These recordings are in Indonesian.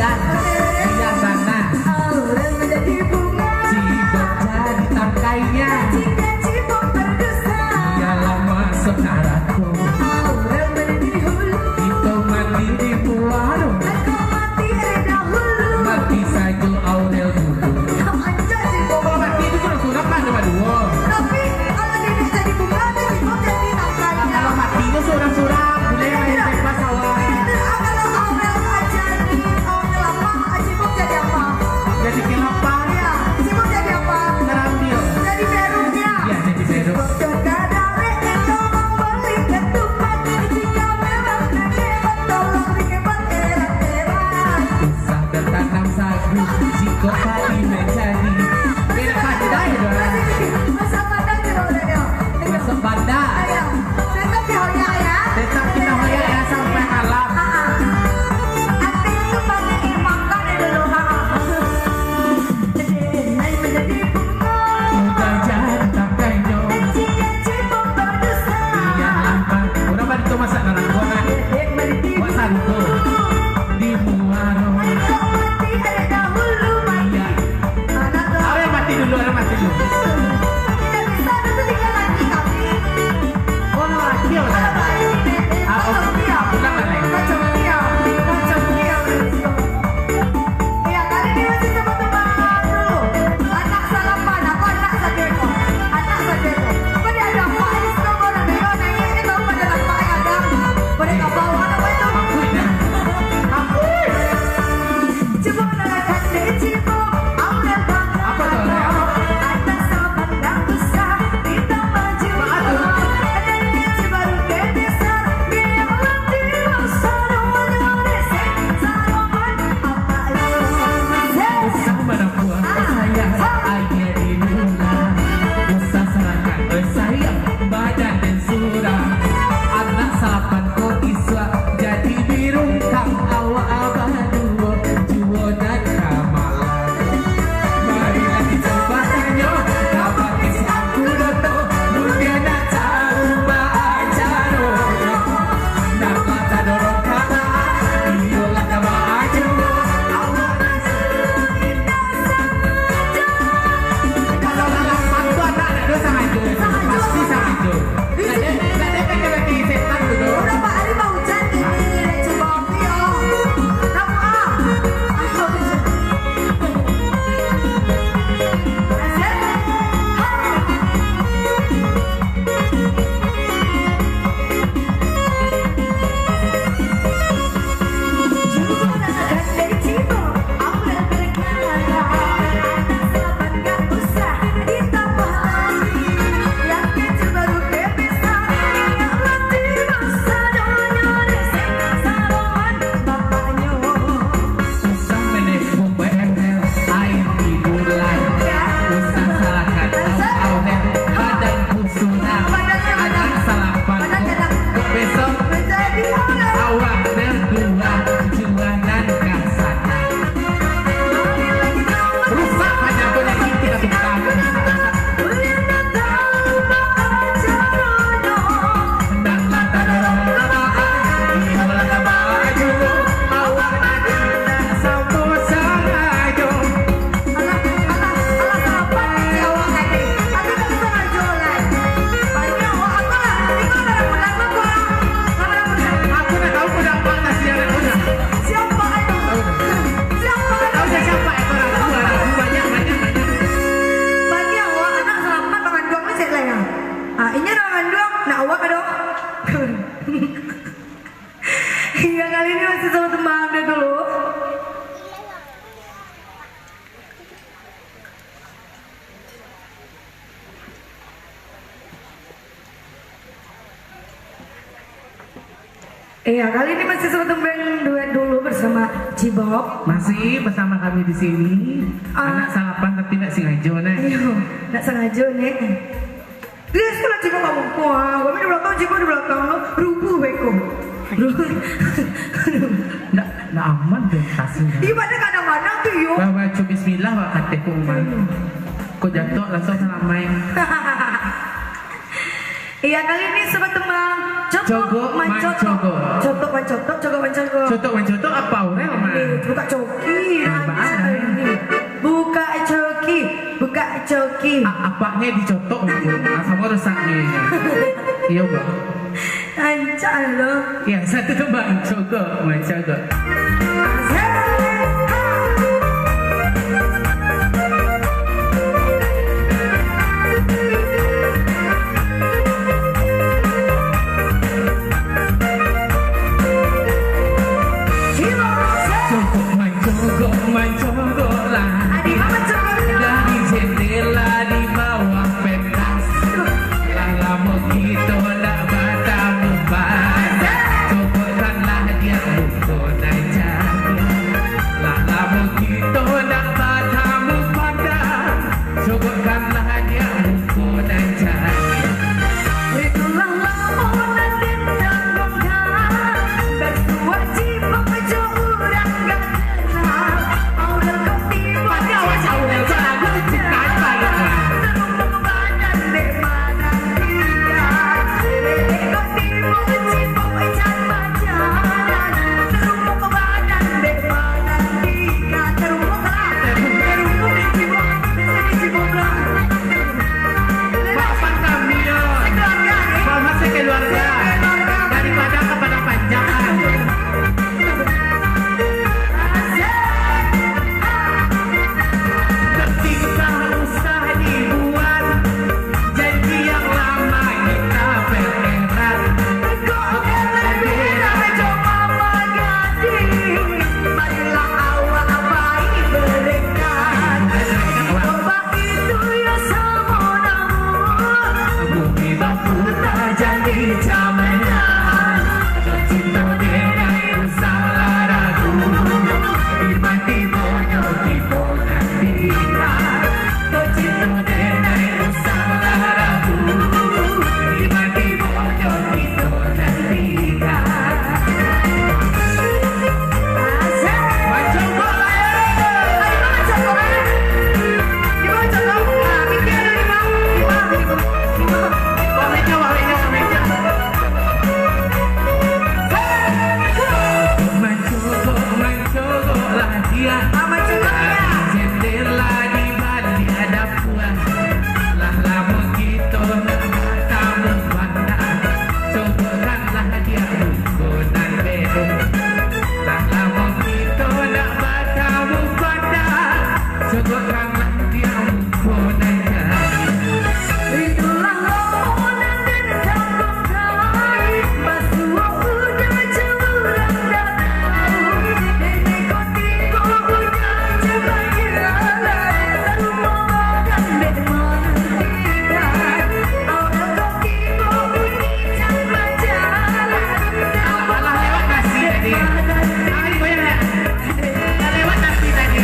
hujan, biar tanah Cibok jadi tangkainya. Dia lama saudaraku, itu mati di Puaro, mati saja Aurel dulu. Kalau mati itu sudah kan cuma dua. Tapi kalau dia jadi bunga, Cibok jadi tangkainya. Kalau mati itu suram-suram, boleh main bebas awal. Kalau Aurel jadi Aurel apa, Cibok jadi apa? Jadi kenapa? Ya, Cibok jadi apa? Ngerambil. Jadi beruknya. Iya, jadi beruk. Usah tertanam sagu, jika padi menjadi. Beda padi dah ya dong. Masuk bandar. Tetap kita hoyak ya sampai malam. Udah jadi tangkainya. Iya lambat. Udah pada itu masak narang konak. Buat santu. Di Muaro. Iya. Awal mati dulu, awal mati dulu. Oh, lagi ya udah. Pulang kan lagi. Hingga kali ini masih sama teman dulu. Iya, kali ini masih sama teman duet dulu bersama Cibok. Masih bersama kami di sini. Anak salapan tapi nggak sengaja nih. Iya, nggak sengaja nih. Dia sekolah Cibok kamu kuah. Kami di belakang Cibok di belakang lo rubuh beko. Nggak aman deh tasnya. Iya, pada kadang-kadang tuh yuk. Bawa cuma bismillah wak kata kuman. Kok jatuh langsung salamai. Iya kali ini sobat tembang Jogo Mancogo. Cotok mancotok, jogo mancogo. Cotok mancotok apa Aurel mah? Buka coki. Apaan? Buka coki, buka coki. Apanya dicotok gitu? Kamu rusak nih. Iya bang. Lancar loh. Ya satu tuh mancogo. Mancogo lah. Dari jendela di bawah pentas. Lama gitu nak batamu pada. Cobakanlah dia mukul aja. Lama gitu nak batamu pada. Cobakanlah dia mukul aja. Itulah lamunan dan tanggungan berwajib mengejar orang gak kenal. Aurel kau tiba Awas Aurel jangan bukan baiklah. terumbu badan di mana dia. Kau tiba cipu ecan pacaran. Terumbu badan di mana dia. Terumbu cipu Bapak kami yo. Mama saya keluarga. Daripada kepada panjangan. Ketika usah dibuat, janji yang lama kita bererat. Marilah awal baik berikan. Coba itu ya semudamu. Bumi baputa jadi jaminan. Cinta dengan salah ragu. Dimati boyo di bonan dia. Cinta dengan salah ragu. Dimati boyo di bonan dia. Macam bola Mancogo lah dia. Jendela di balik ada puan. Lah lama gitu nak tamu pandang. Cobakanlah dia bukunan bedo. Lah lama gitu nak tamu pandang. Cobakanlah dia bukunan Itulah lamunan dan tanggungan Basuh udah curang danau. Nenek kau tiba udah coba jalan. Terumbu badan di mana dia. Aurel kau tiba udah coba jalan. Alah lewat nasi tadi. Ay, banyak. Lewat nasi tadi.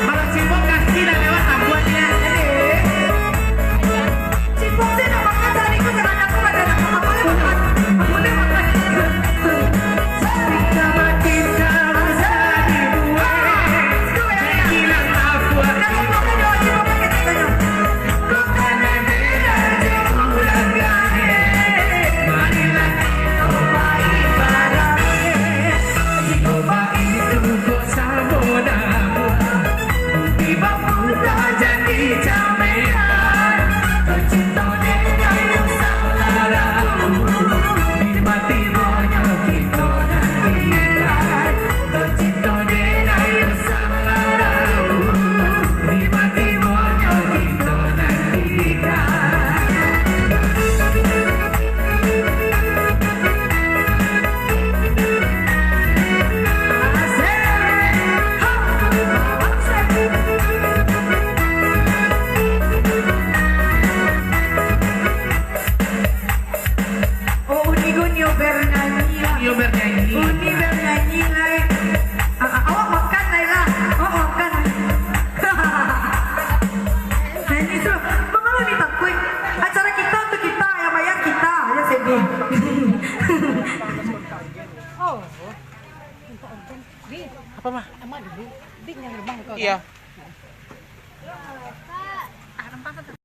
Malah cibok nasi dah lewat ambuannya. Cipok sih nak makan tadi ku jangan aku badan aku apa boleh makan. Aku boleh makan. Sama cinta usah dibuat. Hilang aku. Bukan beda jauh gane. Marilah kita baik barangnya. Coba itu kok sabodamu. Tiba muda jadi jaminan. Tercinta dengan salah ragu. Nikmati banyak kita nantikan. Tercinta dengan salah ragu. Nikmati banyak kita nantikan. Oh, Uni Gunyo bernyanyi lah. Yo bernyanyi. Uni bernyanyi lah. Awak makan Laila. Oh, makan. Nyanyi suruh. Mengeluh nih takut. Acara kita untuk kita, yang bayar kita. Ya sedih. Apa mah? Ama dulu, big yang gerbang kau. Iya. Ah, rempah kan?